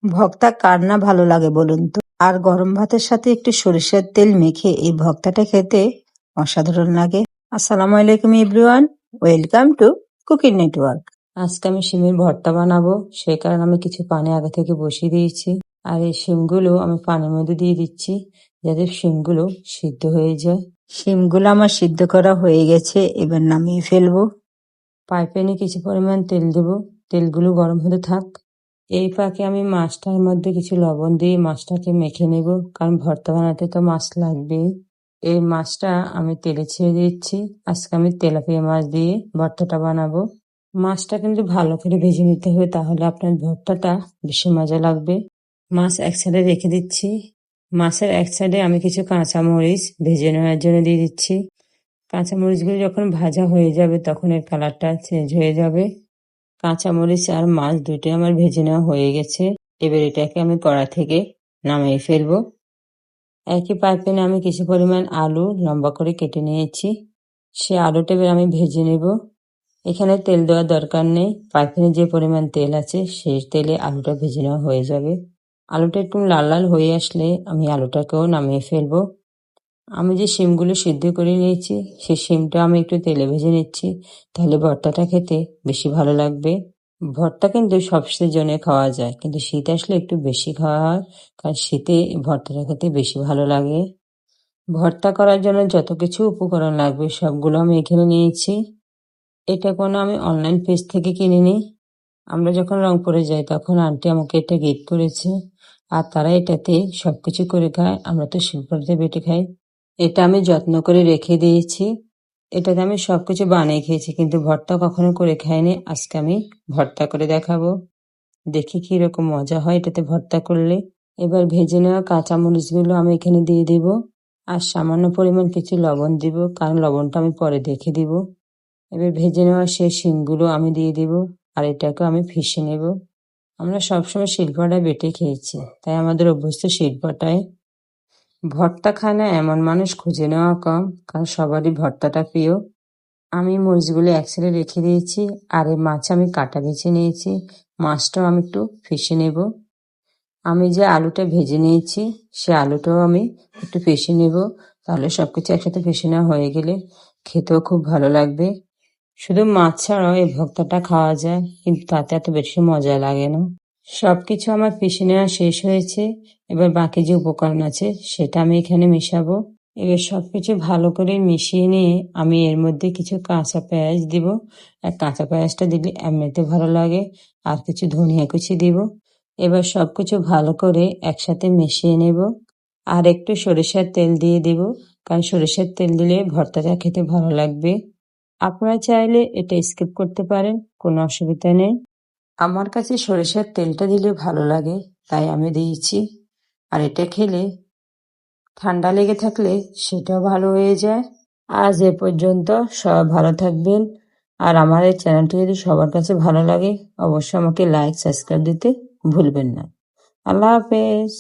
ভর্তা কার না ভালো লাগে বলুন তো? আর গরম ভাতের সাথে একটু সরিষার তেল মেখে এই ভর্তাটা খেতে অসাধারণ লাগে। আসসালামু আলাইকুম everyone, welcome to cooking network. আজকে আমি শিমের ভর্তা বানাবো, সেই কারণে আমি কিছু পানি আগে থেকে বসিয়ে দিয়েছি। আর এই শিমগুলো আমি পানির মধ্যে দিয়ে দিচ্ছি যাতে শিমগুলো সিদ্ধ হয়ে যায়। শিমগুলো আমার সিদ্ধ করা হয়ে গেছে, এবার নামিয়ে ফেলবো। ফ্রাই প্যানে কিছু পরিমাণ তেল দেবো, তেলগুলো গরম হতে থাক। এই ফাঁকে আমি মাছটার মধ্যে কিছু লবণ দিয়ে মাছটাকে মেখে নেব, কারণ ভর্তা বানাতে তো মাছ লাগবে। এই মাছটা আমি তেলে ছেড়ে দিচ্ছি। আজকে আমি তেলাপিয়া মাছ দিয়ে ভর্তাটা বানাবো। মাছটা কিন্তু ভালো করে ভেজে নিতে হবে, তাহলে আপনার ভর্তাটা বেশি মজা লাগবে। মাছ এক সাইডে রেখে দিচ্ছি। মাছের এক সাইডে আমি কিছু কাঁচামরিচ ভেজে নেওয়ার জন্য দিয়ে দিচ্ছি। কাঁচামরিচগুলো যখন ভাজা হয়ে যাবে তখন এর কালারটা চেঞ্জ হয়ে যাবে। কাঁচামরিচ আর মাছ দুটোই আমার ভেজে নেওয়া হয়ে গেছে। এবার এটাকে আমি কড়া থেকে নামিয়ে ফেলবো। একই প্যানে আমি কিছু পরিমাণ আলু লম্বা করে কেটে নিয়েছি, সে আলুটা এবার আমি ভেজে নেব। এখানে তেল দেওয়ার দরকার নেই, প্যানে যে পরিমাণ তেল আছে সেই তেলে আলুটা ভেজে নেওয়া হয়ে যাবে। আলুটা একটু লাল লাল হয়ে আসলে আমি আলুটাকেও নামিয়ে ফেলবো। আমি যে শিমগুলো সিদ্ধ করে নিয়েছি সেই শিমটা আমি একটু তেলে ভেজে নিচ্ছি, তাহলে ভর্তাটা খেতে বেশি ভালো লাগবে। ভর্তা কিন্তু সব সিজনে খাওয়া যায়, কিন্তু শীত আসলে একটু বেশি খাওয়া হয়, কারণ শীতে ভর্তাটা খেতে বেশি ভালো লাগে। ভর্তা করার জন্য যত কিছু উপকরণ লাগবে সবগুলো আমি এখানে নিয়েছি। এটা কোনো আমি অনলাইন পেজ থেকে কিনিনি। আমরা যখন রংপুরে যাই তখন আন্টি আমাকে এটা গিফট করেছে, আর তারা এটাতে সবকিছু করে খায়, আমরা তো শিলপাটাতে বেটে খাই। এটা আমি যত্ন করে রেখে দিয়েছি। এটাতে আমি সবকিছু বানিয়ে খেয়েছি, কিন্তু ভর্তা কখনো করে খাইনি। আজকে আমি ভর্তা করে দেখাবো, দেখি কি রকম মজা হয় এটাতে ভর্তা করলে। এবার ভেজে নেওয়া কাঁচামরিচগুলো আমি এখানে দিয়ে দিব, আর সামান্য পরিমাণ কিছু লবণ দিব, কারণ লবণটা আমি পরে দেখে দিব। এবার ভেজে নেওয়া সেই শিমগুলো আমি দিয়ে দিব, আর এটাকে আমি ফিশে নেব। আমরা সবসময় শিলপাটায় বেটে খেয়েছি, তাই আমাদের অভ্যস্ত শিলপাটায়। ভর্তা খায় না এমন মানুষ খুঁজে নেওয়া কম, কারণ সবারই ভর্তাটা প্রিয়। আমি মরিচগুলো এক সাইডে রেখে দিয়েছি, আর এই মাছ আমি কাটা বেছে নিয়েছি। মাছটাও আমি একটু ফিশে নেব। আমি যে আলুটা ভেজে নিয়েছি সে আলুটাও আমি একটু ফেষে নেব, তাহলে সবকিছু একসাথে ফেষে নেওয়া হয়ে গেলে খেতেও খুব ভালো লাগবে। শুধু মাছ ছাড়াও এই ভর্তাটা খাওয়া যায়, কিন্তু তাতে এত বেশি মজা লাগে না। সবকিছু আমার ফেষে নেওয়া শেষ হয়েছে। এবার বাকি যে উপকরণ আছে সেটা আমি এখানে মেশাবো। এবার সবকিছু ভালো করে মিশিয়ে নিয়ে আমি এর মধ্যে কিছু কাঁচা পেঁয়াজ দিব। আর কাঁচা পেঁয়াজটা দিলে এমনিতে ভালো লাগে, আর কিছু ধনিয়া কুচি দিব। এবার সবকিছু ভালো করে একসাথে মিশিয়ে নেব, আর একটু সরিষার তেল দিয়ে দেব, কারণ সরিষার তেল দিলে ভর্তাটা খেতে ভালো লাগবে। আপনারা চাইলে এটা স্কিপ করতে পারেন, কোনো অসুবিধা নেই। আমার কাছে সরিষার তেলটা দিলে ভালো লাগে, তাই আমি দিয়েছি। আর এটা খেলে ঠান্ডা লেগে থাকলে সেটাও ভালো হয়ে যায়। আজ এ পর্যন্ত, সবাই ভালো থাকবেন। আর আমার এই চ্যানেলটি যদি সবার কাছে ভালো লাগে অবশ্যই আমাকে লাইক সাবস্ক্রাইব দিতে ভুলবেন না। আল্লাহ হাফেজ।